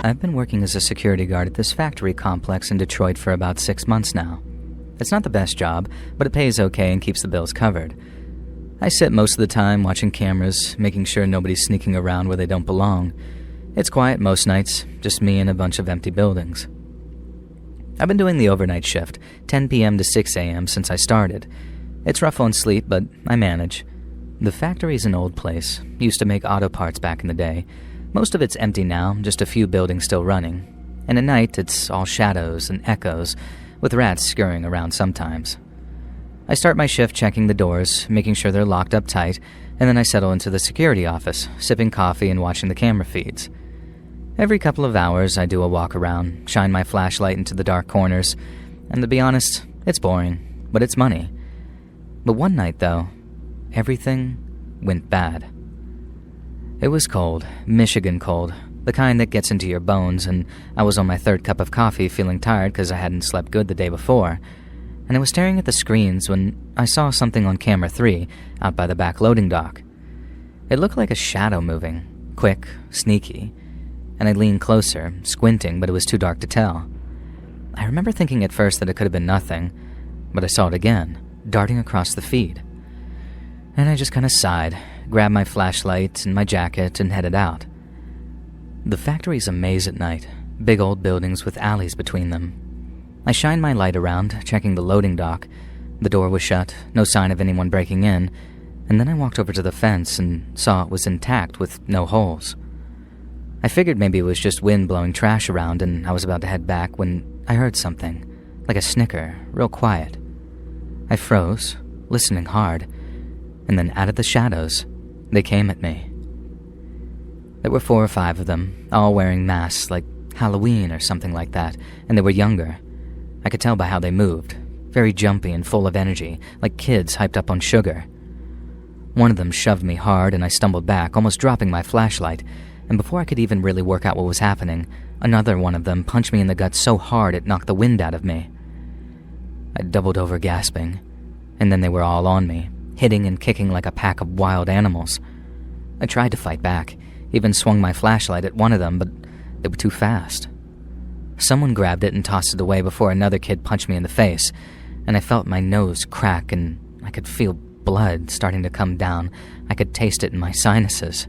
I've been working as a security guard at this factory complex in Detroit for about 6 months now. It's not the best job, but it pays okay and keeps the bills covered. I sit most of the time watching cameras, making sure nobody's sneaking around where they don't belong. It's quiet most nights, just me and a bunch of empty buildings. I've been doing the overnight shift, 10 p.m. to 6 a.m. since I started. It's rough on sleep, but I manage. The factory's an old place, used to make auto parts back in the day. Most of it's empty now, just a few buildings still running. And at night, it's all shadows and echoes, with rats scurrying around sometimes. I start my shift checking the doors, making sure they're locked up tight, and then I settle into the security office, sipping coffee and watching the camera feeds. Every couple of hours, I do a walk around, shine my flashlight into the dark corners, and to be honest, it's boring, but it's money. But one night, though, everything went bad. It was cold, Michigan cold, the kind that gets into your bones, and I was on my third cup of coffee feeling tired because I hadn't slept good the day before, and I was staring at the screens when I saw something on camera 3 out by the back loading dock. It looked like a shadow moving, quick, sneaky, and I leaned closer, squinting, but it was too dark to tell. I remember thinking at first that it could have been nothing, but I saw it again, darting across the feed. And I just kind of sighed, grabbed my flashlight and my jacket and headed out. The factory's a maze at night, big old buildings with alleys between them. I shined my light around, checking the loading dock. The door was shut, no sign of anyone breaking in, and then I walked over to the fence and saw it was intact with no holes. I figured maybe it was just wind blowing trash around, and I was about to head back when I heard something, like a snicker, real quiet. I froze, listening hard, and then out of the shadows, they came at me. There were 4 or 5 of them, all wearing masks like Halloween or something like that, and they were younger. I could tell by how they moved, very jumpy and full of energy, like kids hyped up on sugar. One of them shoved me hard and I stumbled back, almost dropping my flashlight, and before I could even really work out what was happening, another one of them punched me in the gut so hard it knocked the wind out of me. I doubled over gasping, and then they were all on me, hitting and kicking like a pack of wild animals. I tried to fight back, even swung my flashlight at one of them, but they were too fast. Someone grabbed it and tossed it away before another kid punched me in the face, and I felt my nose crack and I could feel blood starting to come down. I could taste it in my sinuses.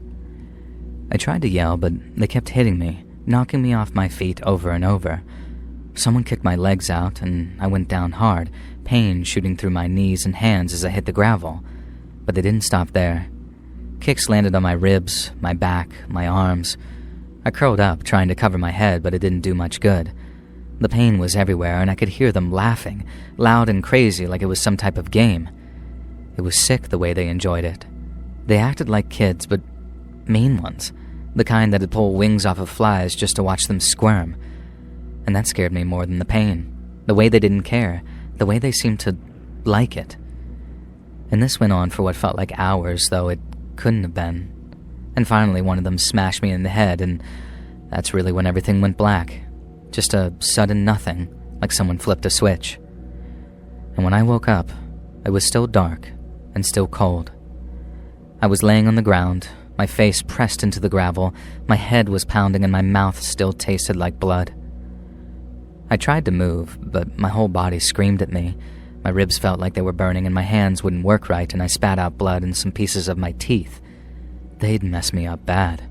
I tried to yell, but they kept hitting me, knocking me off my feet over and over. Someone kicked my legs out, and I went down hard, pain shooting through my knees and hands as I hit the gravel. But they didn't stop there. Kicks landed on my ribs, my back, my arms. I curled up, trying to cover my head, but it didn't do much good. The pain was everywhere, and I could hear them laughing, loud and crazy like it was some type of game. It was sick the way they enjoyed it. They acted like kids, but mean ones, the kind that'd pull wings off of flies just to watch them squirm. And that scared me more than the pain, the way they didn't care, the way they seemed to like it. And this went on for what felt like hours, though it couldn't have been. And finally one of them smashed me in the head, and that's really when everything went black. Just a sudden nothing, like someone flipped a switch. And when I woke up, it was still dark and still cold. I was laying on the ground, my face pressed into the gravel, my head was pounding and my mouth still tasted like blood. I tried to move, but my whole body screamed at me. My ribs felt like they were burning and my hands wouldn't work right, and I spat out blood and some pieces of my teeth. They'd messed me up bad.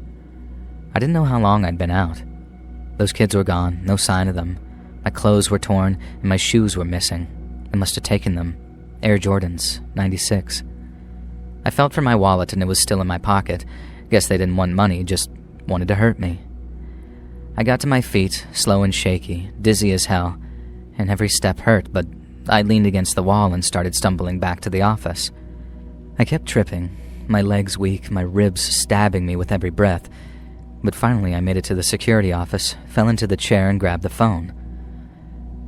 I didn't know how long I'd been out. Those kids were gone, no sign of them. My clothes were torn and my shoes were missing. I must have taken them. Air Jordans, 96. I felt for my wallet and it was still in my pocket. Guess they didn't want money, just wanted to hurt me. I got to my feet, slow and shaky, dizzy as hell, and every step hurt, but I leaned against the wall and started stumbling back to the office. I kept tripping, my legs weak, my ribs stabbing me with every breath, but finally I made it to the security office, fell into the chair and grabbed the phone.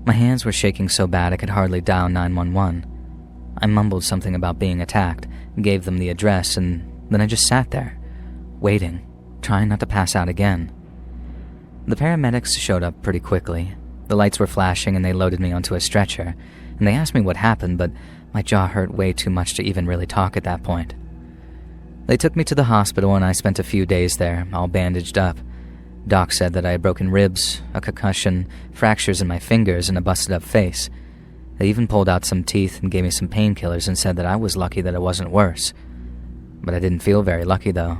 My hands were shaking so bad I could hardly dial 911. I mumbled something about being attacked, gave them the address, and then I just sat there, waiting, trying not to pass out again. The paramedics showed up pretty quickly. The lights were flashing and they loaded me onto a stretcher, and they asked me what happened, but my jaw hurt way too much to even really talk at that point. They took me to the hospital and I spent a few days there, all bandaged up. Doc said that I had broken ribs, a concussion, fractures in my fingers, and a busted-up face. They even pulled out some teeth and gave me some painkillers and said that I was lucky that it wasn't worse. But I didn't feel very lucky, though.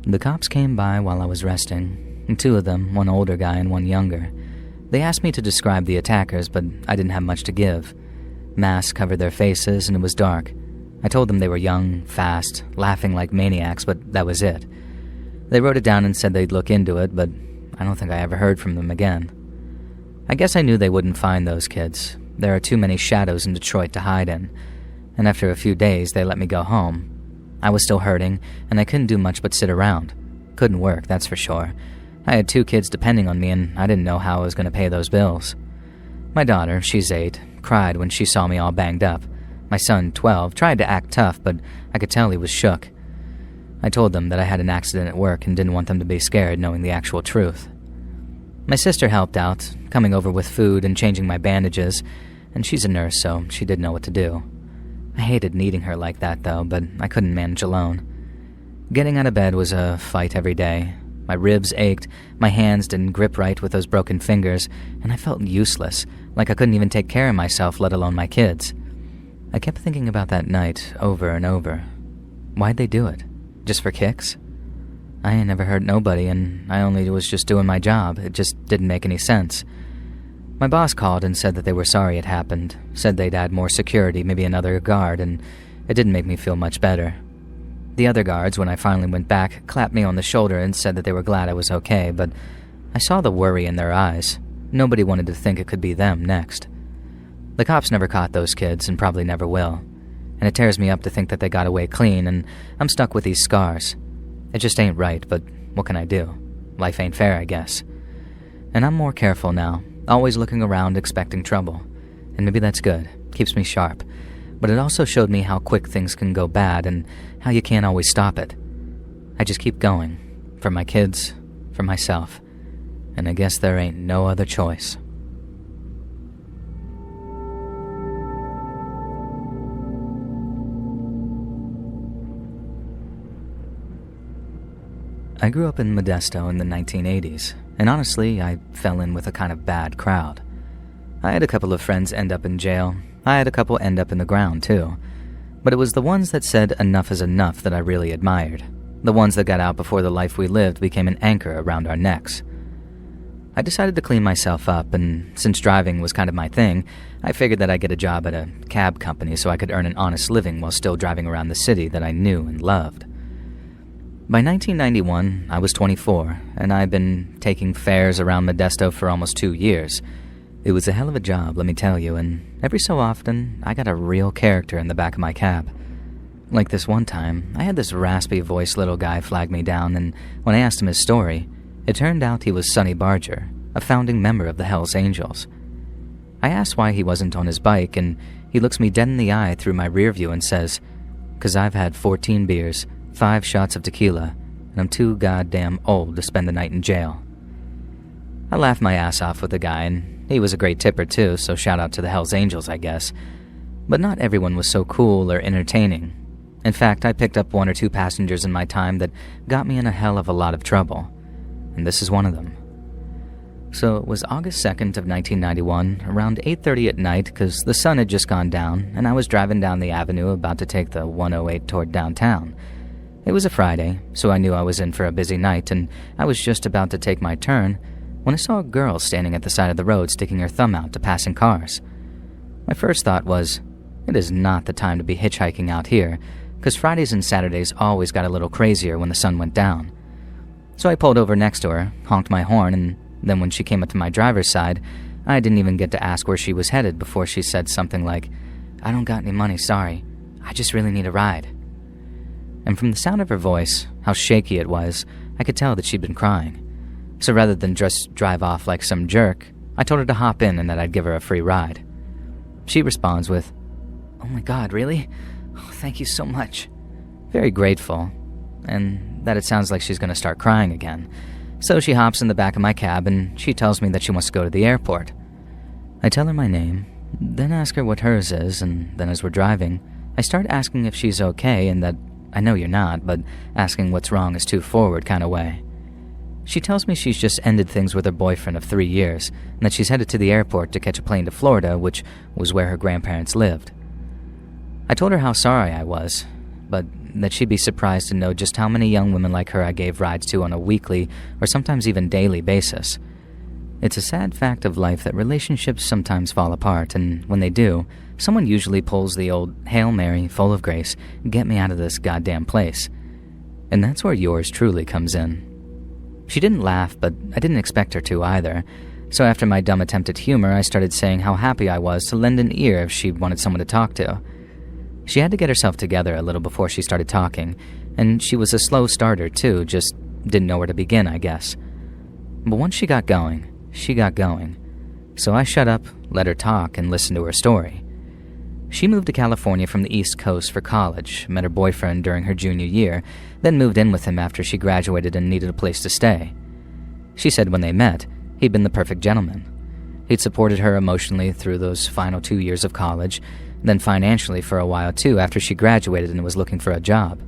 The cops came by while I was resting, and 2 of them, one older guy and one younger. They asked me to describe the attackers, but I didn't have much to give. Masks covered their faces, and it was dark. I told them they were young, fast, laughing like maniacs, but that was it. They wrote it down and said they'd look into it, but I don't think I ever heard from them again. I guess I knew they wouldn't find those kids. There are too many shadows in Detroit to hide in. And after a few days, they let me go home. I was still hurting, and I couldn't do much but sit around. Couldn't work, that's for sure. I had 2 kids depending on me, and I didn't know how I was going to pay those bills. My daughter, she's 8, cried when she saw me all banged up. My son, 12, tried to act tough, but I could tell he was shook. I told them that I had an accident at work and didn't want them to be scared knowing the actual truth. My sister helped out, coming over with food and changing my bandages, and she's a nurse, so she did know what to do. I hated needing her like that, though, but I couldn't manage alone. Getting out of bed was a fight every day. My ribs ached, my hands didn't grip right with those broken fingers, and I felt useless, like I couldn't even take care of myself, let alone my kids. I kept thinking about that night over and over. Why'd they do it? Just for kicks? I ain't never hurt nobody, and I only was just doing my job. It just didn't make any sense. My boss called and said that they were sorry it happened, said they'd add more security, maybe another guard, and it didn't make me feel much better. The other guards, when I finally went back, clapped me on the shoulder and said that they were glad I was okay, but I saw the worry in their eyes. Nobody wanted to think it could be them next. The cops never caught those kids and probably never will, and it tears me up to think that they got away clean and I'm stuck with these scars. It just ain't right, but what can I do? Life ain't fair, I guess. And I'm more careful now, always looking around expecting trouble. And maybe that's good, keeps me sharp. But it also showed me how quick things can go bad and how you can't always stop it. I just keep going, for my kids, for myself, and I guess there ain't no other choice. I grew up in Modesto in the 1980s, and honestly, I fell in with a kind of bad crowd. I had a couple of friends end up in jail. I had a couple end up in the ground, too. But it was the ones that said enough is enough that I really admired. The ones that got out before the life we lived became an anchor around our necks. I decided to clean myself up, and since driving was kind of my thing, I figured that I'd get a job at a cab company so I could earn an honest living while still driving around the city that I knew and loved. By 1991, I was 24, and I'd been taking fares around Modesto for almost 2 years. It was a hell of a job, let me tell you, and every so often, I got a real character in the back of my cab. Like this one time, I had this raspy-voiced little guy flag me down, and when I asked him his story, it turned out he was Sonny Barger, a founding member of the Hells Angels. I asked why he wasn't on his bike, and he looks me dead in the eye through my rear view and says, "'Cause I've had 14 beers, 5 shots of tequila, and I'm too goddamn old to spend the night in jail." I laughed my ass off with the guy, and he was a great tipper too, so shout out to the Hells Angels, I guess. But not everyone was so cool or entertaining. In fact, I picked up 1 or 2 passengers in my time that got me in a hell of a lot of trouble, and this is one of them. So it was August 2nd of 1991, around 8:30 at night, because the sun had just gone down, and I was driving down the avenue about to take the 108 toward downtown. It was a Friday, so I knew I was in for a busy night, and I was just about to take my turn when I saw a girl standing at the side of the road sticking her thumb out to passing cars. My first thought was, it is not the time to be hitchhiking out here, because Fridays and Saturdays always got a little crazier when the sun went down. So I pulled over next to her, honked my horn, and then when she came up to my driver's side, I didn't even get to ask where she was headed before she said something like, "I don't got any money, sorry. I just really need a ride." And from the sound of her voice, how shaky it was, I could tell that she'd been crying. So rather than just drive off like some jerk, I told her to hop in and that I'd give her a free ride. She responds with, "Oh my God, really? Oh, thank you so much." Very grateful, and that it sounds like she's going to start crying again. So she hops in the back of my cab and she tells me that she wants to go to the airport. I tell her my name, then ask her what hers is, and then as we're driving, I start asking if she's okay and that I know you're not, but asking what's wrong is too forward kind of way. She tells me she's just ended things with her boyfriend of 3 years, and that she's headed to the airport to catch a plane to Florida, which was where her grandparents lived. I told her how sorry I was, but that she'd be surprised to know just how many young women like her I gave rides to on a weekly or sometimes even daily basis. It's a sad fact of life that relationships sometimes fall apart, and when they do, someone usually pulls the old Hail Mary, full of grace, get me out of this goddamn place. And that's where yours truly comes in. She didn't laugh, but I didn't expect her to either. So after my dumb attempt at humor, I started saying how happy I was to lend an ear if she wanted someone to talk to. She had to get herself together a little before she started talking, and she was a slow starter too, just didn't know where to begin, I guess. But once she got going. So I shut up, let her talk, and listened to her story. She moved to California from the East Coast for college, met her boyfriend during her junior year, then moved in with him after she graduated and needed a place to stay. She said when they met, he'd been the perfect gentleman. He'd supported her emotionally through those final 2 years of college, then financially for a while too after she graduated and was looking for a job.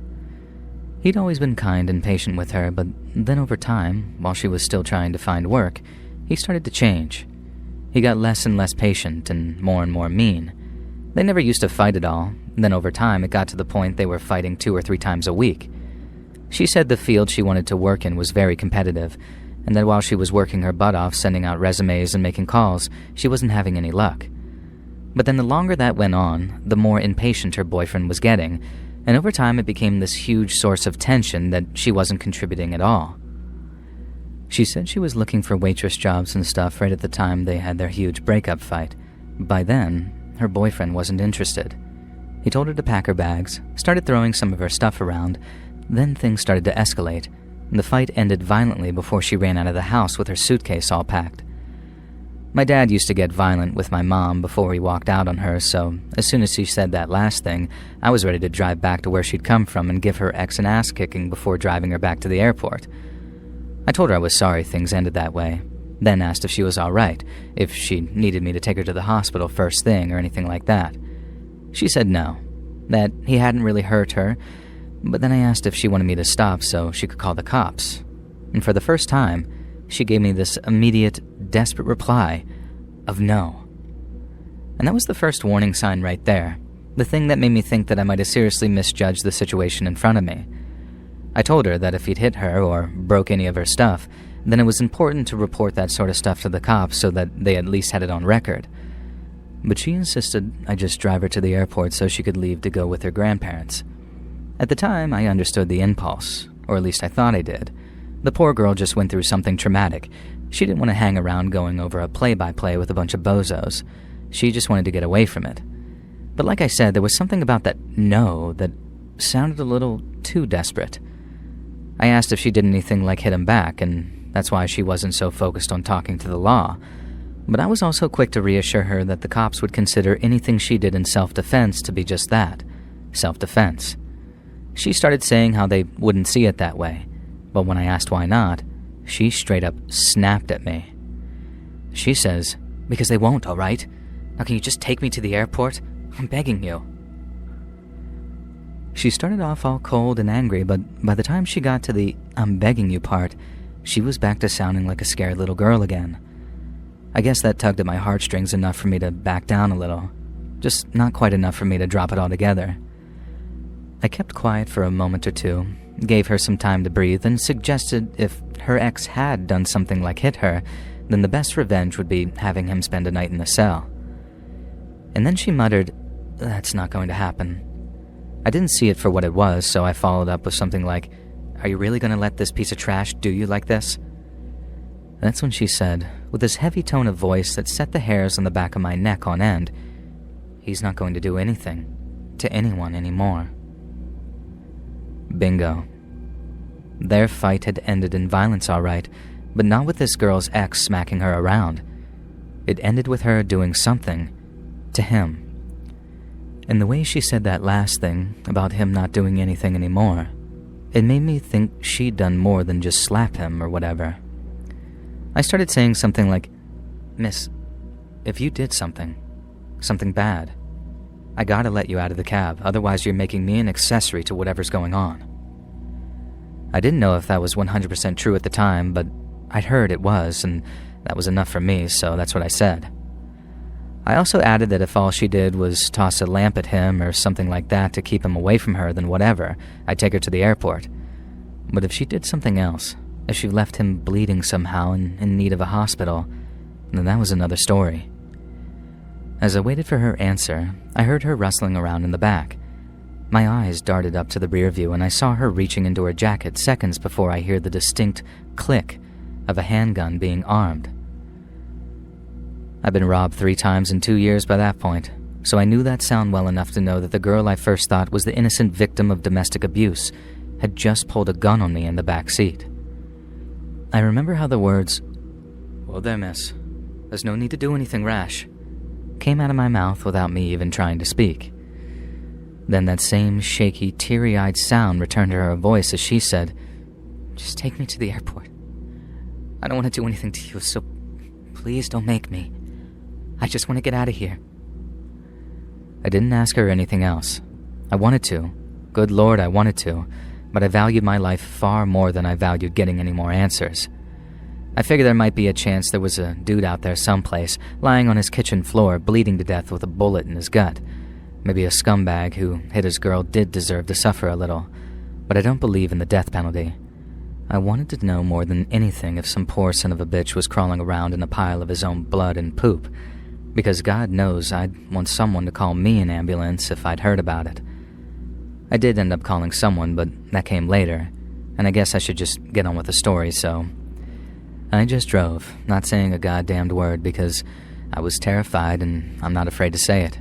He'd always been kind and patient with her, but then over time, while she was still trying to find work, he started to change. He got less and less patient and more mean. They never used to fight at all, then over time it got to the point they were fighting 2 or 3 times a week. She said the field she wanted to work in was very competitive, and that while she was working her butt off sending out resumes and making calls, she wasn't having any luck. But then the longer that went on, the more impatient her boyfriend was getting, and over time it became this huge source of tension that she wasn't contributing at all. She said she was looking for waitress jobs and stuff right at the time they had their huge breakup fight. By then, her boyfriend wasn't interested. He told her to pack her bags, started throwing some of her stuff around, then things started to escalate, and the fight ended violently before she ran out of the house with her suitcase all packed. My dad used to get violent with my mom before he walked out on her, so as soon as she said that last thing, I was ready to drive back to where she'd come from and give her ex an ass-kicking before driving her back to the airport. I told her I was sorry things ended that way, then asked if she was all right, if she needed me to take her to the hospital first thing or anything like that. She said no, that he hadn't really hurt her, but then I asked if she wanted me to stop so she could call the cops. And for the first time, she gave me this immediate, desperate reply of no. And that was the first warning sign right there, the thing that made me think that I might have seriously misjudged the situation in front of me. I told her that if he'd hit her or broke any of her stuff, then it was important to report that sort of stuff to the cops so that they at least had it on record. But she insisted I just drive her to the airport so she could leave to go with her grandparents. At the time, I understood the impulse, or at least I thought I did. The poor girl just went through something traumatic. She didn't want to hang around going over a play-by-play with a bunch of bozos. She just wanted to get away from it. But like I said, there was something about that no that sounded a little too desperate. I asked if she did anything like hit him back, and that's why she wasn't so focused on talking to the law. But I was also quick to reassure her that the cops would consider anything she did in self-defense to be just that, self-defense. She started saying how they wouldn't see it that way, but when I asked why not, she straight up snapped at me. She says, "Because they won't, all right? Now can you just take me to the airport? I'm begging you." She started off all cold and angry, but by the time she got to the "I'm begging you" part, she was back to sounding like a scared little girl again. I guess that tugged at my heartstrings enough for me to back down a little, just not quite enough for me to drop it altogether. I kept quiet for a moment or two, gave her some time to breathe, and suggested if her ex had done something like hit her, then the best revenge would be having him spend a night in the cell. And then she muttered, "That's not going to happen." I didn't see it for what it was, so I followed up with something like, "Are you really going to let this piece of trash do you like this?" That's when she said, with this heavy tone of voice that set the hairs on the back of my neck on end, "He's not going to do anything to anyone anymore." Bingo. Their fight had ended in violence, all right, but not with this girl's ex smacking her around. It ended with her doing something to him. And the way she said that last thing about him not doing anything anymore, it made me think she'd done more than just slap him or whatever. I started saying something like, "Miss, if you did something bad, I gotta let you out of the cab, otherwise you're making me an accessory to whatever's going on." I didn't know if that was 100% true at the time, but I'd heard it was, and that was enough for me, so that's what I said. I also added that if all she did was toss a lamp at him or something like that to keep him away from her, then whatever, I'd take her to the airport. But if she did something else, if she left him bleeding somehow and in need of a hospital, then that was another story. As I waited for her answer, I heard her rustling around in the back. My eyes darted up to the rear view and I saw her reaching into her jacket seconds before I heard the distinct click of a handgun being armed. I'd been robbed 3 times in 2 years by that point, so I knew that sound well enough to know that the girl I first thought was the innocent victim of domestic abuse had just pulled a gun on me in the back seat. I remember how the words, "Well there, miss, there's no need to do anything rash," came out of my mouth without me even trying to speak. Then that same shaky, teary-eyed sound returned to her voice as she said, "Just take me to the airport. I don't want to do anything to you, so please don't make me. I just want to get out of here." I didn't ask her anything else. I wanted to. Good Lord, I wanted to. But I valued my life far more than I valued getting any more answers. I figured there might be a chance there was a dude out there someplace, lying on his kitchen floor, bleeding to death with a bullet in his gut. Maybe a scumbag who hit his girl did deserve to suffer a little. But I don't believe in the death penalty. I wanted to know more than anything if some poor son of a bitch was crawling around in a pile of his own blood and poop. Because God knows I'd want someone to call me an ambulance if I'd heard about it. I did end up calling someone, but that came later, and I guess I should just get on with the story, so I just drove, not saying a goddamned word because I was terrified and I'm not afraid to say it.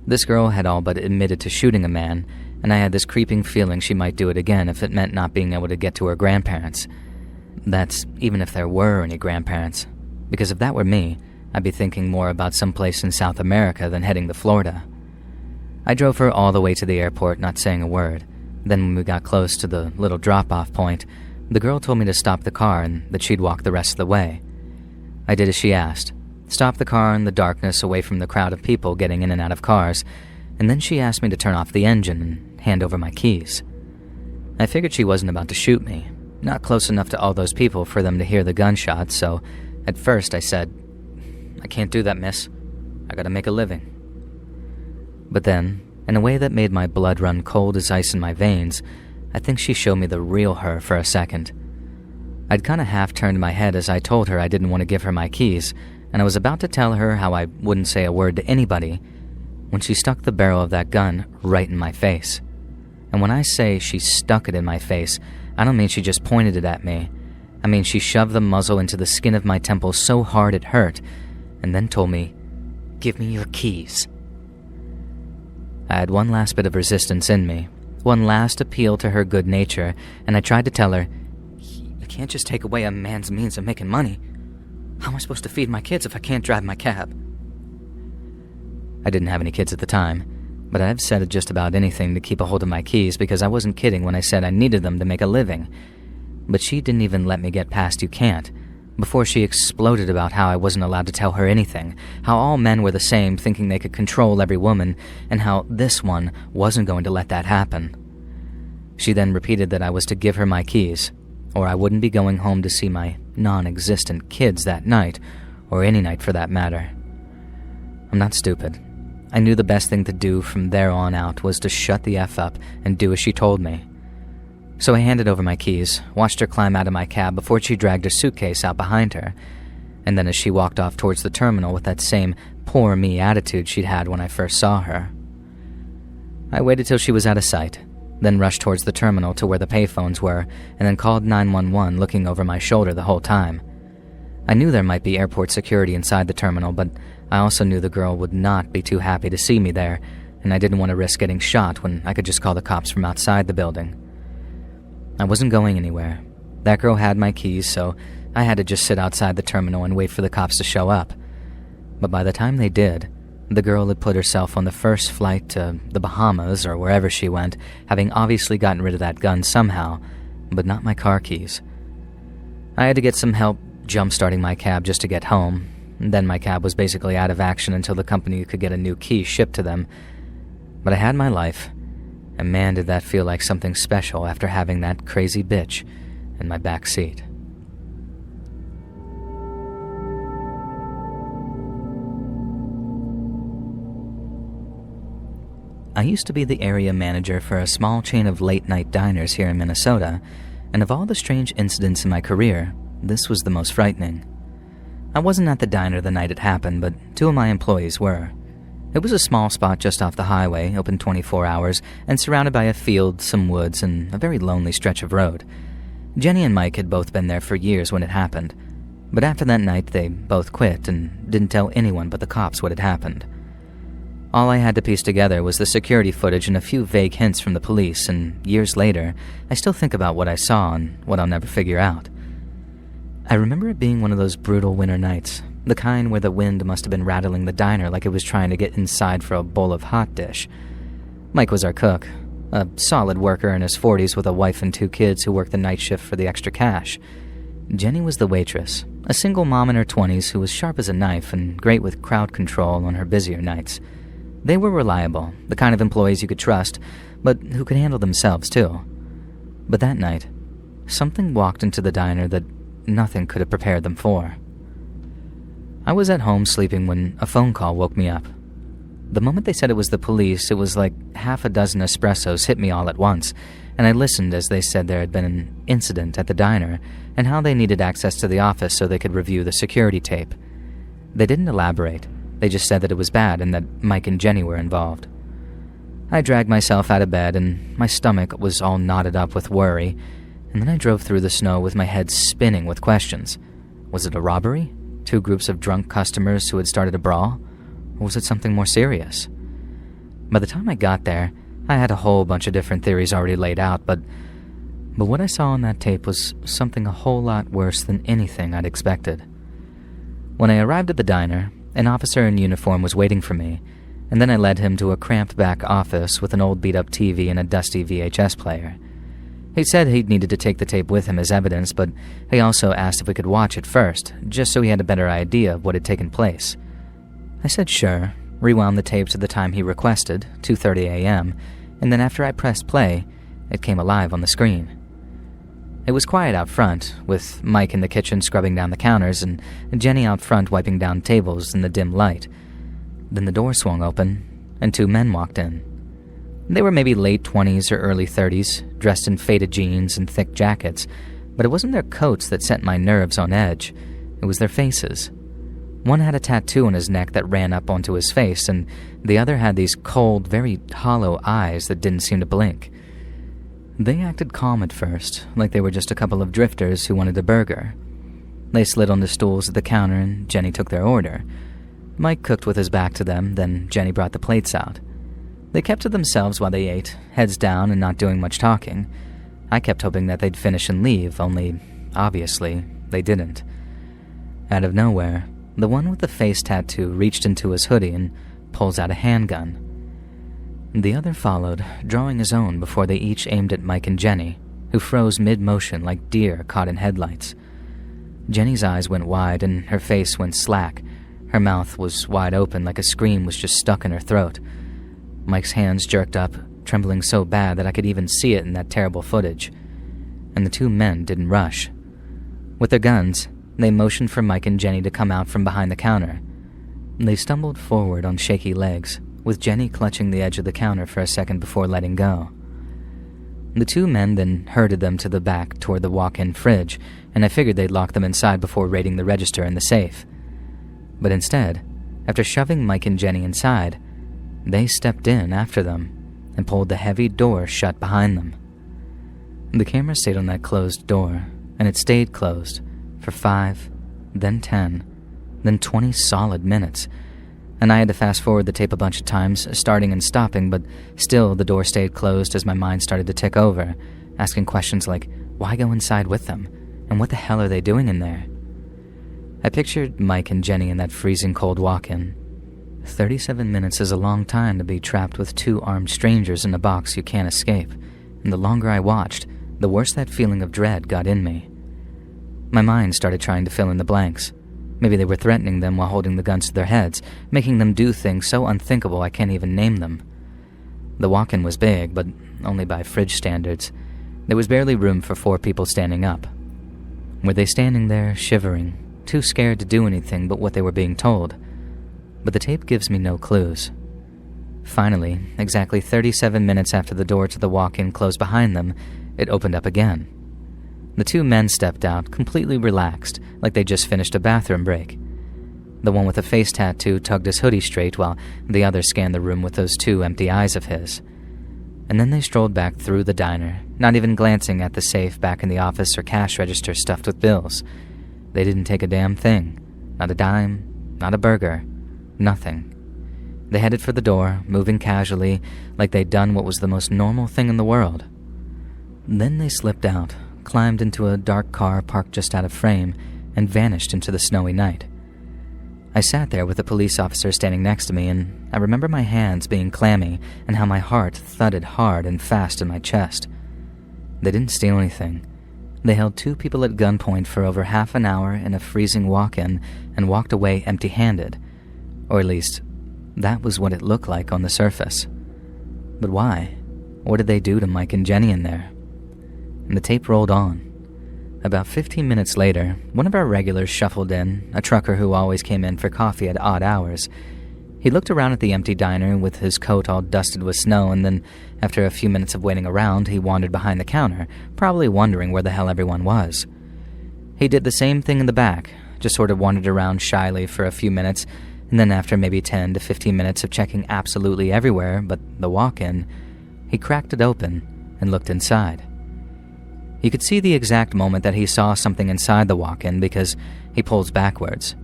This girl had all but admitted to shooting a man, and I had this creeping feeling she might do it again if it meant not being able to get to her grandparents. That's even if there were any grandparents, because if that were me, I'd be thinking more about someplace in South America than heading to Florida. I drove her all the way to the airport, not saying a word. Then when we got close to the little drop-off point, the girl told me to stop the car and that she'd walk the rest of the way. I did as she asked, stopped the car in the darkness away from the crowd of people getting in and out of cars, and then she asked me to turn off the engine and hand over my keys. I figured she wasn't about to shoot me, not close enough to all those people for them to hear the gunshots, so at first I said, "I can't do that, miss. I gotta make a living." But then, in a way that made my blood run cold as ice in my veins, I think she showed me the real her for a second. I'd kinda half-turned my head as I told her I didn't want to give her my keys, and I was about to tell her how I wouldn't say a word to anybody, when she stuck the barrel of that gun right in my face. And when I say she stuck it in my face, I don't mean she just pointed it at me. I mean she shoved the muzzle into the skin of my temple so hard it hurt, and then told me, "Give me your keys." I had one last bit of resistance in me, one last appeal to her good nature, and I tried to tell her, "You can't just take away a man's means of making money. How am I supposed to feed my kids if I can't drive my cab?" I didn't have any kids at the time, but I've said just about anything to keep a hold of my keys because I wasn't kidding when I said I needed them to make a living. But she didn't even let me get past "you can't," before she exploded about how I wasn't allowed to tell her anything, how all men were the same, thinking they could control every woman, and how this one wasn't going to let that happen. She then repeated that I was to give her my keys, or I wouldn't be going home to see my non-existent kids that night, or any night for that matter. I'm not stupid. I knew the best thing to do from there on out was to shut the F up and do as she told me. So I handed over my keys, watched her climb out of my cab before she dragged her suitcase out behind her, and then as she walked off towards the terminal with that same poor me attitude she'd had when I first saw her. I waited till she was out of sight, then rushed towards the terminal to where the payphones were, and then called 911 looking over my shoulder the whole time. I knew there might be airport security inside the terminal, but I also knew the girl would not be too happy to see me there, and I didn't want to risk getting shot when I could just call the cops from outside the building. I wasn't going anywhere. That girl had my keys, so I had to just sit outside the terminal and wait for the cops to show up. But by the time they did, the girl had put herself on the first flight to the Bahamas or wherever she went, having obviously gotten rid of that gun somehow, but not my car keys. I had to get some help jump-starting my cab just to get home. Then my cab was basically out of action until the company could get a new key shipped to them. But I had my life, And man, did that feel like something special after having that crazy bitch in my back seat. I used to be the area manager for a small chain of late-night diners here in Minnesota, and of all the strange incidents in my career, this was the most frightening. I wasn't at the diner the night it happened, but 2 of my employees were. It was a small spot just off the highway, open 24 hours, and surrounded by a field, some woods, and a very lonely stretch of road. Jenny and Mike had both been there for years when it happened, but after that night they both quit and didn't tell anyone but the cops what had happened. All I had to piece together was the security footage and a few vague hints from the police, and years later, I still think about what I saw and what I'll never figure out. I remember it being one of those brutal winter nights, the kind where the wind must have been rattling the diner like it was trying to get inside for a bowl of hot dish. Mike was our cook, a solid worker in his 40s with a wife and 2 kids who worked the night shift for the extra cash. Jenny was the waitress, a single mom in her 20s who was sharp as a knife and great with crowd control on her busier nights. They were reliable, the kind of employees you could trust, but who could handle themselves too. But that night, something walked into the diner that nothing could have prepared them for. I was at home sleeping when a phone call woke me up. The moment they said it was the police, it was like half a dozen espressos hit me all at once, and I listened as they said there had been an incident at the diner and how they needed access to the office so they could review the security tape. They didn't elaborate. They just said that it was bad and that Mike and Jenny were involved. I dragged myself out of bed and my stomach was all knotted up with worry, and then I drove through the snow with my head spinning with questions. Was it a robbery? 2 groups of drunk customers who had started a brawl? Or was it something more serious? By the time I got there, I had a whole bunch of different theories already laid out, but what I saw on that tape was something a whole lot worse than anything I'd expected. When I arrived at the diner, an officer in uniform was waiting for me, and then I led him to a cramped back office with an old beat-up TV and a dusty VHS player. He said he'd needed to take the tape with him as evidence, but he also asked if we could watch it first, just so he had a better idea of what had taken place. I said sure, rewound the tape to the time he requested, 2:30 a.m., and then after I pressed play, it came alive on the screen. It was quiet out front, with Mike in the kitchen scrubbing down the counters and Jenny out front wiping down tables in the dim light. Then the door swung open, and 2 men walked in. They were maybe late 20s or early 30s, dressed in faded jeans and thick jackets, but it wasn't their coats that set my nerves on edge. It was their faces. One had a tattoo on his neck that ran up onto his face, and the other had these cold, very hollow eyes that didn't seem to blink. They acted calm at first, like they were just a couple of drifters who wanted a burger. They slid onto stools at the counter and Jenny took their order. Mike cooked with his back to them, then Jenny brought the plates out. They kept to themselves while they ate, heads down and not doing much talking. I kept hoping that they'd finish and leave, only, obviously, they didn't. Out of nowhere, the one with the face tattoo reached into his hoodie and pulls out a handgun. The other followed, drawing his own before they each aimed at Mike and Jenny, who froze mid-motion like deer caught in headlights. Jenny's eyes went wide and her face went slack. Her mouth was wide open like a scream was just stuck in her throat. Mike's hands jerked up, trembling so bad that I could even see it in that terrible footage. And the 2 men didn't rush. With their guns, they motioned for Mike and Jenny to come out from behind the counter. They stumbled forward on shaky legs, with Jenny clutching the edge of the counter for a second before letting go. The 2 men then herded them to the back toward the walk-in fridge, and I figured they'd lock them inside before raiding the register and the safe. But instead, after shoving Mike and Jenny inside, they stepped in after them and pulled the heavy door shut behind them. The camera stayed on that closed door, and it stayed closed for 5, then 10, then 20 solid minutes, and I had to fast forward the tape a bunch of times, starting and stopping, but still the door stayed closed as my mind started to tick over, asking questions like, why go inside with them? And what the hell are they doing in there? I pictured Mike and Jenny in that freezing cold walk-in. 37 minutes is a long time to be trapped with 2 armed strangers in a box you can't escape, and the longer I watched, the worse that feeling of dread got in me. My mind started trying to fill in the blanks. Maybe they were threatening them while holding the guns to their heads, making them do things so unthinkable I can't even name them. The walk-in was big, but only by fridge standards. There was barely room for 4 people standing up. Were they standing there, shivering, too scared to do anything but what they were being told? But the tape gives me no clues. Finally, exactly 37 minutes after the door to the walk-in closed behind them, it opened up again. The 2 men stepped out, completely relaxed, like they just finished a bathroom break. The one with a face tattoo tugged his hoodie straight while the other scanned the room with those 2 empty eyes of his. And then they strolled back through the diner, not even glancing at the safe back in the office or cash register stuffed with bills. They didn't take a damn thing. Not a dime, not a burger, nothing. They headed for the door, moving casually, like they'd done what was the most normal thing in the world. Then they slipped out, climbed into a dark car parked just out of frame, and vanished into the snowy night. I sat there with a police officer standing next to me, and I remember my hands being clammy and how my heart thudded hard and fast in my chest. They didn't steal anything. They held 2 people at gunpoint for over half an hour in a freezing walk-in and walked away empty-handed. Or at least, that was what it looked like on the surface. But why? What did they do to Mike and Jenny in there? And the tape rolled on. About 15 minutes later, one of our regulars shuffled in, a trucker who always came in for coffee at odd hours. He looked around at the empty diner with his coat all dusted with snow, and then, after a few minutes of waiting around, he wandered behind the counter, probably wondering where the hell everyone was. He did the same thing in the back, just sort of wandered around shyly for a few minutes, and then after maybe 10 to 15 minutes of checking absolutely everywhere but the walk-in, he cracked it open and looked inside. You could see the exact moment that he saw something inside the walk-in because he pulls backwards.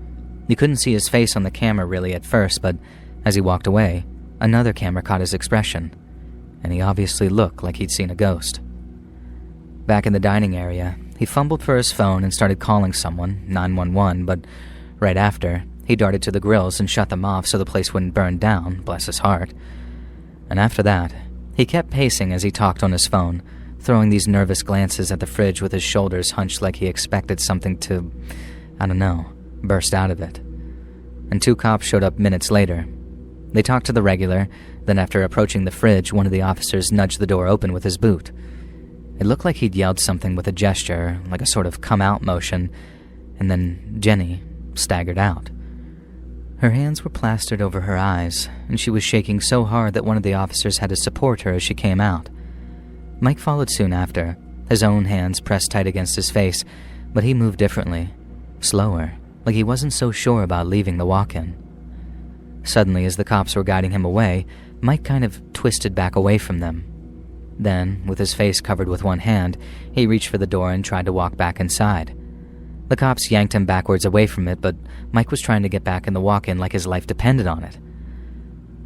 You couldn't see his face on the camera really at first, but as he walked away, another camera caught his expression, and he obviously looked like he'd seen a ghost. Back in the dining area, he fumbled for his phone and started calling someone, 911, but right after, he darted to the grills and shut them off so the place wouldn't burn down, bless his heart. And after that, he kept pacing as he talked on his phone, throwing these nervous glances at the fridge with his shoulders hunched like he expected something to, burst out of it. And 2 cops showed up minutes later. They talked to the regular, then after approaching the fridge, one of the officers nudged the door open with his boot. It looked like he'd yelled something with a gesture, like a sort of come-out motion, and then Jenny staggered out. Her hands were plastered over her eyes, and she was shaking so hard that one of the officers had to support her as she came out. Mike followed soon after, his own hands pressed tight against his face, but he moved differently, slower, like he wasn't so sure about leaving the walk-in. Suddenly, as the cops were guiding him away, Mike kind of twisted back away from them. Then, with his face covered with one hand, he reached for the door and tried to walk back inside. The cops yanked him backwards away from it, but Mike was trying to get back in the walk-in like his life depended on it.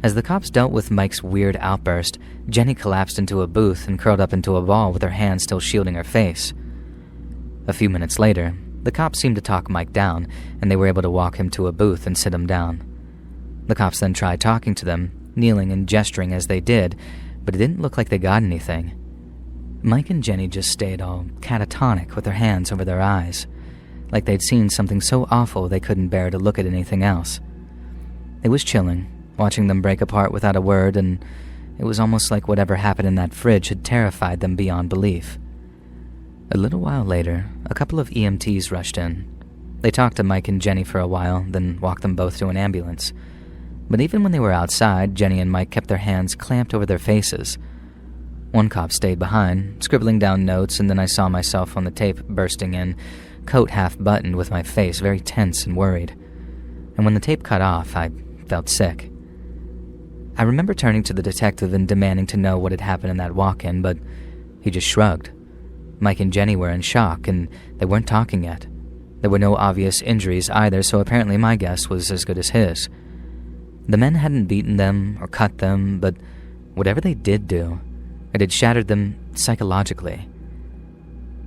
As the cops dealt with Mike's weird outburst, Jenny collapsed into a booth and curled up into a ball with her hand still shielding her face. A few minutes later, the cops seemed to talk Mike down, and they were able to walk him to a booth and sit him down. The cops then tried talking to them, kneeling and gesturing as they did, but it didn't look like they got anything. Mike and Jenny just stayed all catatonic with their hands over their eyes, like they'd seen something so awful they couldn't bear to look at anything else. It was chilling, watching them break apart without a word, and it was almost like whatever happened in that fridge had terrified them beyond belief. A little while later, a couple of EMTs rushed in. They talked to Mike and Jenny for a while, then walked them both to an ambulance. But even when they were outside, Jenny and Mike kept their hands clamped over their faces. One cop stayed behind, scribbling down notes, and then I saw myself on the tape bursting in, coat half buttoned with my face very tense and worried. And when the tape cut off, I felt sick. I remember turning to the detective and demanding to know what had happened in that walk-in, but he just shrugged. Mike and Jenny were in shock, and they weren't talking yet. There were no obvious injuries either, so apparently my guess was as good as his. The men hadn't beaten them or cut them, but whatever they did do, it had shattered them psychologically.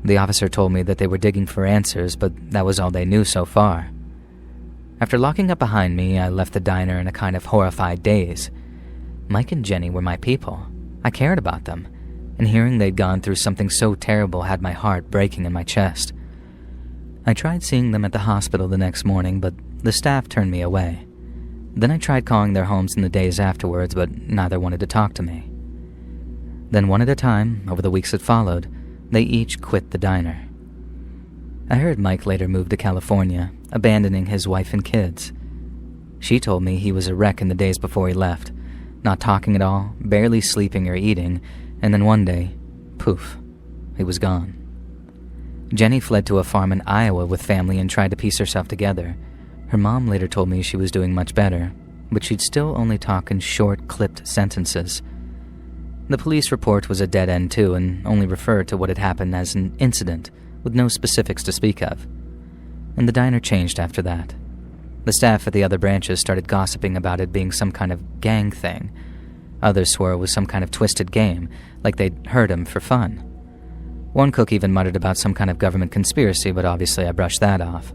The officer told me that they were digging for answers, but that was all they knew so far. After locking up behind me, I left the diner in a kind of horrified daze. Mike and Jenny were my people. I cared about them, and hearing they'd gone through something so terrible had my heart breaking in my chest. I tried seeing them at the hospital the next morning, but the staff turned me away. Then I tried calling their homes in the days afterwards, but neither wanted to talk to me. Then one at a time, over the weeks that followed, they each quit the diner. I heard Mike later move to California, abandoning his wife and kids. She told me he was a wreck in the days before he left, not talking at all, barely sleeping or eating, and then one day, poof, he was gone. Jenny fled to a farm in Iowa with family and tried to piece herself together. Her mom later told me she was doing much better, but she'd still only talk in short, clipped sentences. The police report was a dead end too, and only referred to what had happened as an incident, with no specifics to speak of. And the diner changed after that. The staff at the other branches started gossiping about it being some kind of gang thing. Others swore it was some kind of twisted game, like they'd hurt him for fun. One cook even muttered about some kind of government conspiracy, but obviously I brushed that off.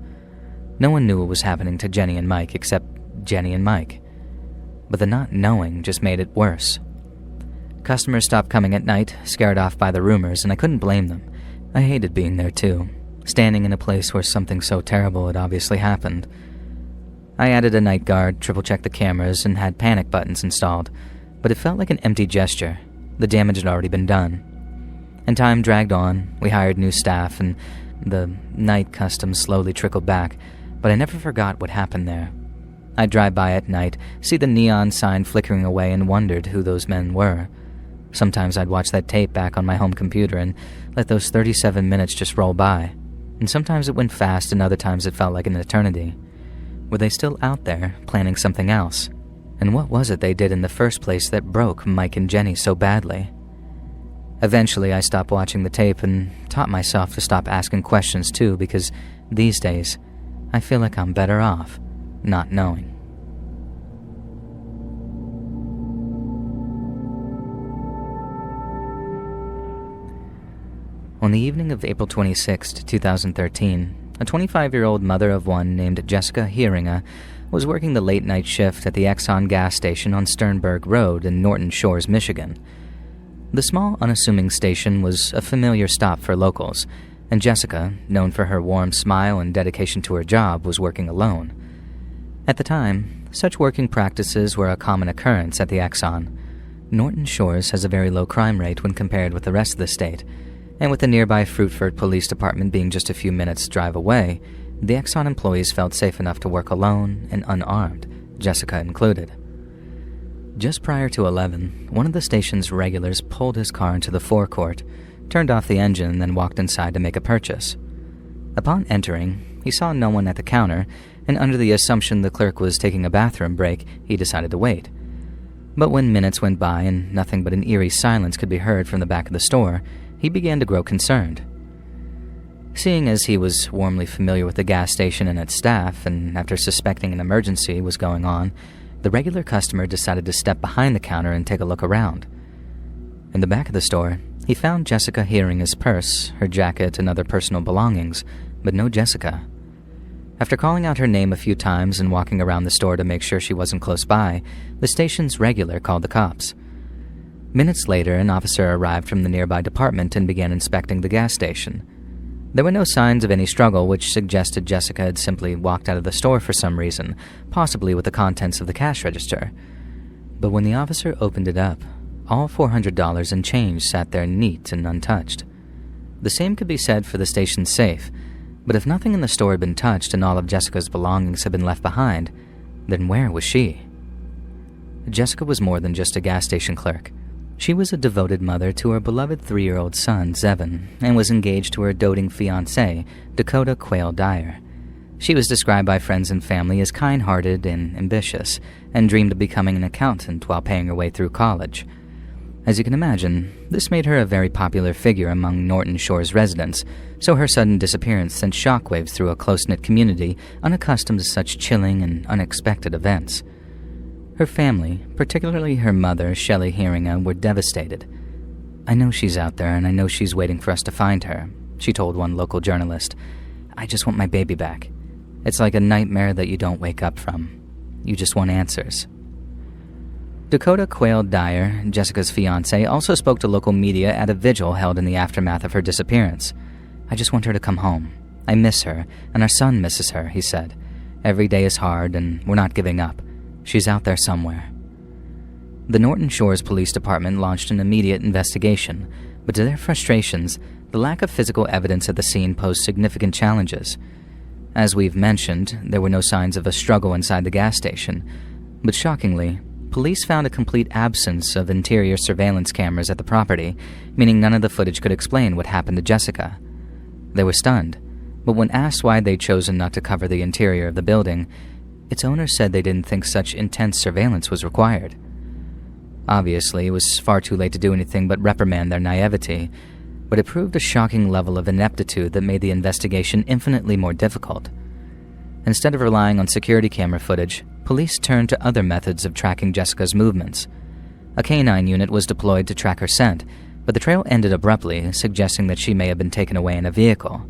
No one knew what was happening to Jenny and Mike except Jenny and Mike. But the not knowing just made it worse. Customers stopped coming at night, scared off by the rumors, and I couldn't blame them. I hated being there too, standing in a place where something so terrible had obviously happened. I added a night guard, triple-checked the cameras, and had panic buttons installed, but it felt like an empty gesture. The damage had already been done. And time dragged on, we hired new staff, and the night customs slowly trickled back, but I never forgot what happened there. I'd drive by at night, see the neon sign flickering away, and wondered who those men were. Sometimes I'd watch that tape back on my home computer and let those 37 minutes just roll by, and sometimes it went fast and other times it felt like an eternity. Were they still out there, planning something else? And what was it they did in the first place that broke Mike and Jenny so badly? Eventually, I stopped watching the tape and taught myself to stop asking questions too, because these days, I feel like I'm better off not knowing. On the evening of April 26, 2013, a 25-year-old mother of one named Jessica Heeringa was working the late-night shift at the Exxon gas station on Sternberg Road in Norton Shores, Michigan. The small, unassuming station was a familiar stop for locals, and Jessica, known for her warm smile and dedication to her job, was working alone. At the time, such working practices were a common occurrence at the Exxon. Norton Shores has a very low crime rate when compared with the rest of the state, and with the nearby Fruitford Police Department being just a few minutes' drive away, the Exxon employees felt safe enough to work alone and unarmed, Jessica included. Just prior to 11, one of the station's regulars pulled his car into the forecourt, turned off the engine, and then walked inside to make a purchase. Upon entering, he saw no one at the counter, and under the assumption the clerk was taking a bathroom break, he decided to wait. But when minutes went by and nothing but an eerie silence could be heard from the back of the store, he began to grow concerned. Seeing as he was warmly familiar with the gas station and its staff, and after suspecting an emergency was going on, the regular customer decided to step behind the counter and take a look around. In the back of the store, he found Jessica Heeringa's purse, her jacket, and other personal belongings, but no Jessica. After calling out her name a few times and walking around the store to make sure she wasn't close by, the station's regular called the cops. Minutes later, an officer arrived from the nearby department and began inspecting the gas station. There were no signs of any struggle, which suggested Jessica had simply walked out of the store for some reason, possibly with the contents of the cash register. But when the officer opened it up, all $400 in change sat there neat and untouched. The same could be said for the station's safe, but if nothing in the store had been touched and all of Jessica's belongings had been left behind, then where was she? Jessica was more than just a gas station clerk. She was a devoted mother to her beloved 3-year-old son, Zevin, and was engaged to her doting fiancé, Dakota Quayle Dyer. She was described by friends and family as kind-hearted and ambitious, and dreamed of becoming an accountant while paying her way through college. As you can imagine, this made her a very popular figure among Norton Shores residents, so her sudden disappearance sent shockwaves through a close-knit community unaccustomed to such chilling and unexpected events. Her family, particularly her mother, Shelley Heeringa, were devastated. "I know she's out there, and I know she's waiting for us to find her," she told one local journalist. "I just want my baby back. It's like a nightmare that you don't wake up from. You just want answers." Dakota Quayle Dyer, Jessica's fiancé, also spoke to local media at a vigil held in the aftermath of her disappearance. "I just want her to come home. I miss her, and our son misses her," he said. "Every day is hard, and we're not giving up. She's out there somewhere." The Norton Shores Police Department launched an immediate investigation, but to their frustrations, the lack of physical evidence at the scene posed significant challenges. As we've mentioned, there were no signs of a struggle inside the gas station, but shockingly, police found a complete absence of interior surveillance cameras at the property, meaning none of the footage could explain what happened to Jessica. They were stunned, but when asked why they'd chosen not to cover the interior of the building, its owner said they didn't think such intense surveillance was required. Obviously, it was far too late to do anything but reprimand their naivety, but it proved a shocking level of ineptitude that made the investigation infinitely more difficult. Instead of relying on security camera footage, police turned to other methods of tracking Jessica's movements. A canine unit was deployed to track her scent, but the trail ended abruptly, suggesting that she may have been taken away in a vehicle.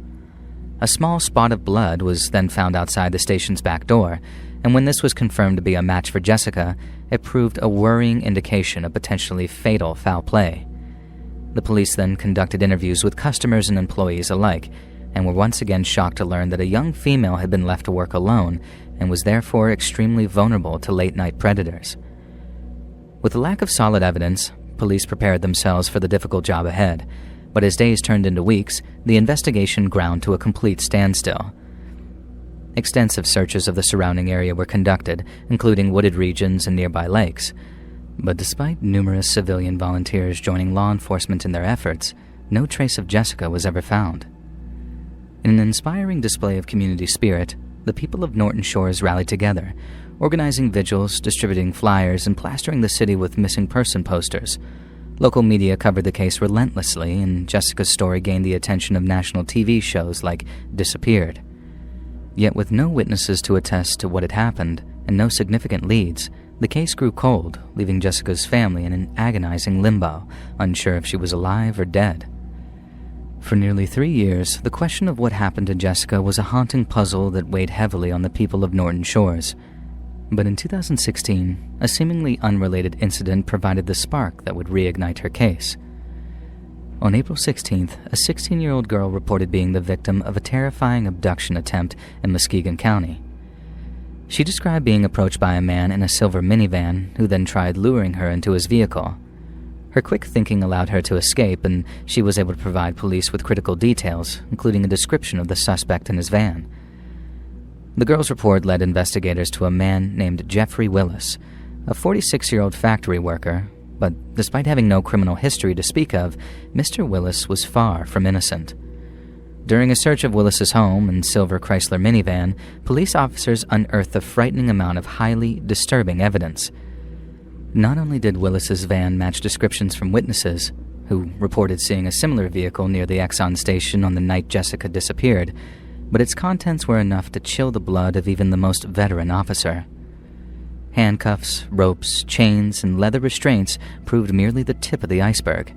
A small spot of blood was then found outside the station's back door, and when this was confirmed to be a match for Jessica, it proved a worrying indication of potentially fatal foul play. The police then conducted interviews with customers and employees alike, and were once again shocked to learn that a young female had been left to work alone and was therefore extremely vulnerable to late-night predators. With a lack of solid evidence, police prepared themselves for the difficult job ahead, but as days turned into weeks, the investigation ground to a complete standstill. Extensive searches of the surrounding area were conducted, including wooded regions and nearby lakes. But despite numerous civilian volunteers joining law enforcement in their efforts, no trace of Jessica was ever found. In an inspiring display of community spirit, the people of Norton Shores rallied together, organizing vigils, distributing flyers, and plastering the city with missing person posters. Local media covered the case relentlessly, and Jessica's story gained the attention of national TV shows like Disappeared. Yet with no witnesses to attest to what had happened, and no significant leads, the case grew cold, leaving Jessica's family in an agonizing limbo, unsure if she was alive or dead. For nearly 3 years, the question of what happened to Jessica was a haunting puzzle that weighed heavily on the people of Norton Shores. But in 2016, a seemingly unrelated incident provided the spark that would reignite her case. On April 16th, a 16-year-old girl reported being the victim of a terrifying abduction attempt in Muskegon County. She described being approached by a man in a silver minivan who then tried luring her into his vehicle. Her quick thinking allowed her to escape, and she was able to provide police with critical details, including a description of the suspect in his van. The girl's report led investigators to a man named Jeffrey Willis, a 46-year-old factory worker, but despite having no criminal history to speak of, Mr. Willis was far from innocent. During a search of Willis's home and silver Chrysler minivan, police officers unearthed a frightening amount of highly disturbing evidence. Not only did Willis's van match descriptions from witnesses, who reported seeing a similar vehicle near the Exxon station on the night Jessica disappeared, but its contents were enough to chill the blood of even the most veteran officer. Handcuffs, ropes, chains, and leather restraints proved merely the tip of the iceberg.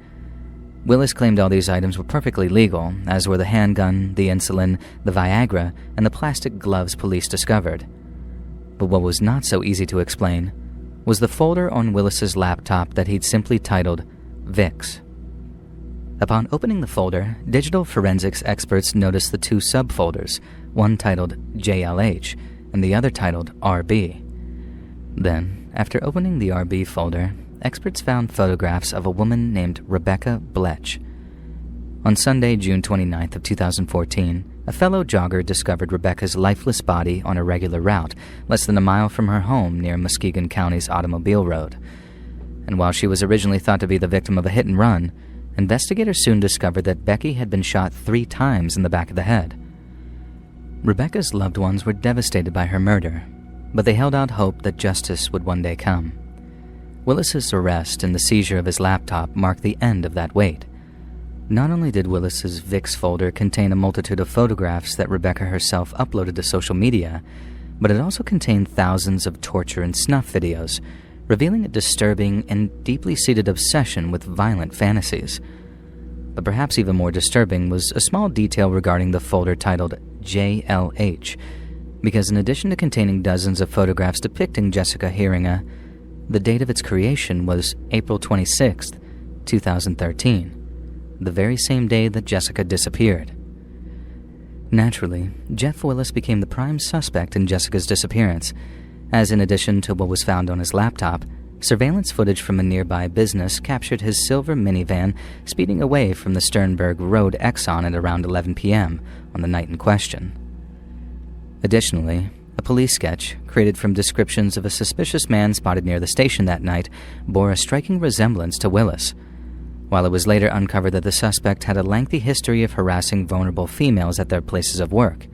Willis claimed all these items were perfectly legal, as were the handgun, the insulin, the Viagra, and the plastic gloves police discovered. But what was not so easy to explain was the folder on Willis's laptop that he'd simply titled Vicks. Upon opening the folder, digital forensics experts noticed the two subfolders, one titled JLH and the other titled RB. Then, after opening the RB folder, experts found photographs of a woman named Rebecca Bletch. On Sunday, June 29th of 2014, a fellow jogger discovered Rebecca's lifeless body on a regular route, less than a mile from her home near Muskegon County's Automobile Road. And while she was originally thought to be the victim of a hit and run, investigators soon discovered that Becky had been shot 3 times in the back of the head. Rebecca's loved ones were devastated by her murder, but they held out hope that justice would one day come. Willis's arrest and the seizure of his laptop marked the end of that wait. Not only did Willis's Vicks folder contain a multitude of photographs that Rebecca herself uploaded to social media, but it also contained thousands of torture and snuff videos, revealing a disturbing and deeply seated obsession with violent fantasies. But perhaps even more disturbing was a small detail regarding the folder titled JLH, because in addition to containing dozens of photographs depicting Jessica Heeringa, the date of its creation was April 26, 2013, the very same day that Jessica disappeared. Naturally, Jeff Willis became the prime suspect in Jessica's disappearance, as in addition to what was found on his laptop, Surveillance footage from a nearby business captured his silver minivan speeding away from the Sternberg Road Exxon at around 11 p.m. on the night in question. Additionally, a police sketch, created from descriptions of a suspicious man spotted near the station that night, bore a striking resemblance to Willis, while it was later uncovered that the suspect had a lengthy history of harassing vulnerable females at their places of work.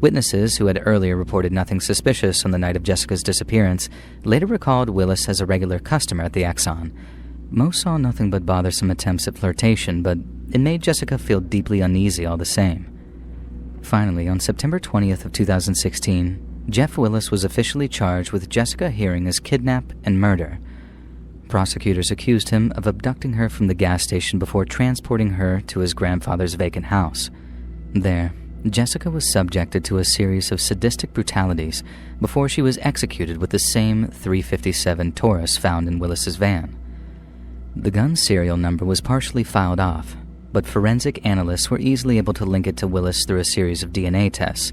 Witnesses who had earlier reported nothing suspicious on the night of Jessica's disappearance later recalled Willis as a regular customer at the Exxon. Most saw nothing but bothersome attempts at flirtation, but it made Jessica feel deeply uneasy all the same. Finally, on September 20th of 2016, Jeff Willis was officially charged with Jessica Heeringa's kidnap and murder. Prosecutors accused him of abducting her from the gas station before transporting her to his grandfather's vacant house. There, Jessica was subjected to a series of sadistic brutalities before she was executed with the same .357 Taurus found in Willis's van. The gun's serial number was partially filed off, but forensic analysts were easily able to link it to Willis through a series of DNA tests,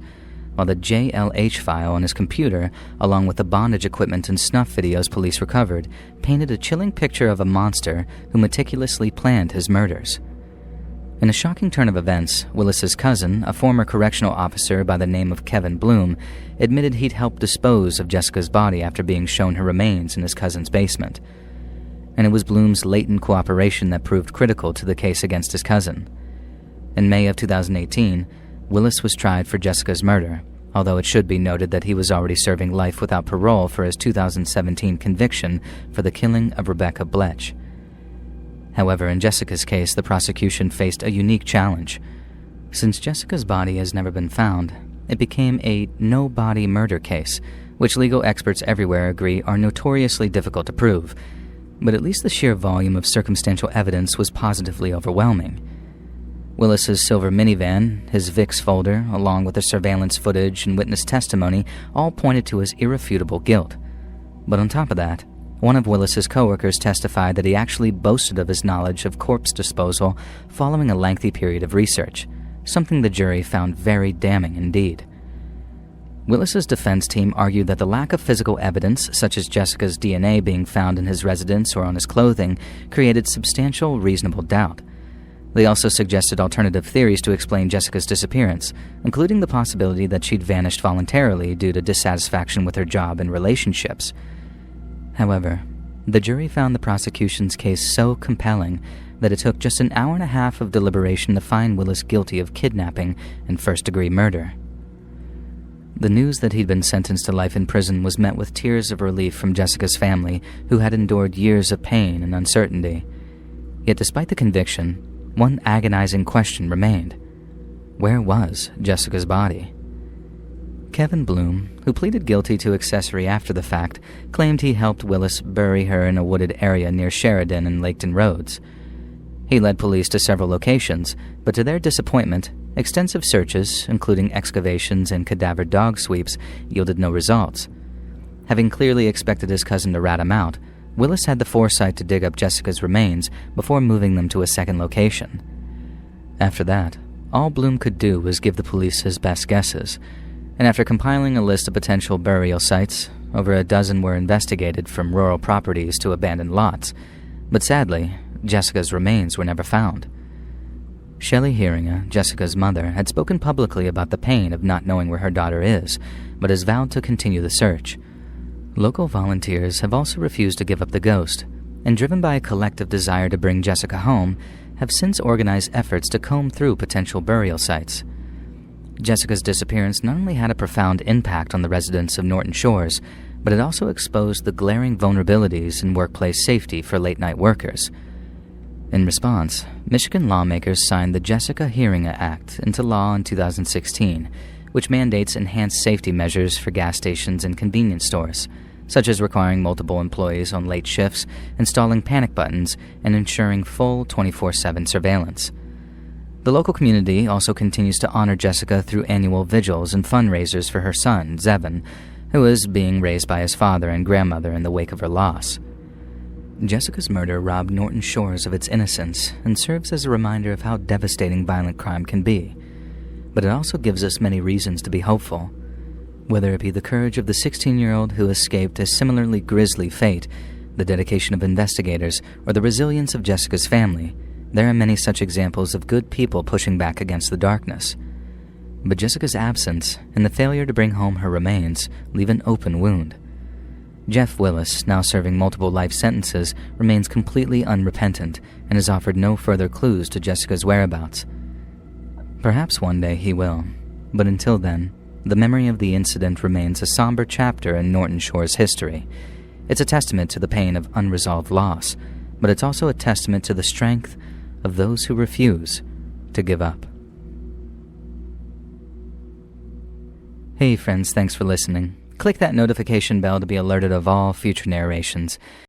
while the JLH file on his computer, along with the bondage equipment and snuff videos police recovered, painted a chilling picture of a monster who meticulously planned his murders. In a shocking turn of events, Willis's cousin, a former correctional officer by the name of Kevin Bloom, admitted he'd helped dispose of Jessica's body after being shown her remains in his cousin's basement. And it was Bloom's latent cooperation that proved critical to the case against his cousin. In May of 2018, Willis was tried for Jessica's murder, although it should be noted that he was already serving life without parole for his 2017 conviction for the killing of Rebecca Bletch. However, in Jessica's case, the prosecution faced a unique challenge. Since Jessica's body has never been found, it became a no-body murder case, which legal experts everywhere agree are notoriously difficult to prove, but at least the sheer volume of circumstantial evidence was positively overwhelming. Willis's silver minivan, his VIX folder, along with the surveillance footage and witness testimony, all pointed to his irrefutable guilt. But on top of that, one of Willis's coworkers testified that he actually boasted of his knowledge of corpse disposal following a lengthy period of research, something the jury found very damning indeed. Willis's defense team argued that the lack of physical evidence, such as Jessica's DNA being found in his residence or on his clothing, created substantial reasonable doubt. They also suggested alternative theories to explain Jessica's disappearance, including the possibility that she'd vanished voluntarily due to dissatisfaction with her job and relationships. However, the jury found the prosecution's case so compelling that it took just an hour and a half of deliberation to find Willis guilty of kidnapping and first-degree murder. The news that he'd been sentenced to life in prison was met with tears of relief from Jessica's family, who had endured years of pain and uncertainty. Yet despite the conviction, one agonizing question remained. Where was Jessica's body? Kevin Bloom, who pleaded guilty to accessory after the fact, claimed he helped Willis bury her in a wooded area near Sheridan and Laketon Roads. He led police to several locations, but to their disappointment, extensive searches, including excavations and cadaver dog sweeps, yielded no results. Having clearly expected his cousin to rat him out, Willis had the foresight to dig up Jessica's remains before moving them to a second location. After that, all Bloom could do was give the police his best guesses, and after compiling a list of potential burial sites, over a dozen were investigated from rural properties to abandoned lots, but sadly, Jessica's remains were never found. Shelley Heeringa, Jessica's mother, had spoken publicly about the pain of not knowing where her daughter is, but has vowed to continue the search. Local volunteers have also refused to give up the ghost, and driven by a collective desire to bring Jessica home, have since organized efforts to comb through potential burial sites. Jessica's disappearance not only had a profound impact on the residents of Norton Shores, but it also exposed the glaring vulnerabilities in workplace safety for late-night workers. In response, Michigan lawmakers signed the Jessica Heeringa Act into law in 2016, which mandates enhanced safety measures for gas stations and convenience stores, such as requiring multiple employees on late shifts, installing panic buttons, and ensuring full 24/7 surveillance. The local community also continues to honor Jessica through annual vigils and fundraisers for her son, Zevon, who is being raised by his father and grandmother in the wake of her loss. Jessica's murder robbed Norton Shores of its innocence and serves as a reminder of how devastating violent crime can be. But it also gives us many reasons to be hopeful. Whether it be the courage of the 16-year-old who escaped a similarly grisly fate, the dedication of investigators, or the resilience of Jessica's family, there are many such examples of good people pushing back against the darkness. But Jessica's absence and the failure to bring home her remains leave an open wound. Jeff Willis, now serving multiple life sentences, remains completely unrepentant and has offered no further clues to Jessica's whereabouts. Perhaps one day he will, but until then, the memory of the incident remains a somber chapter in Norton Shore's history. It's a testament to the pain of unresolved loss, but it's also a testament to the strength of those who refuse to give up. Hey friends, thanks for listening. Click that notification bell to be alerted of all future narrations.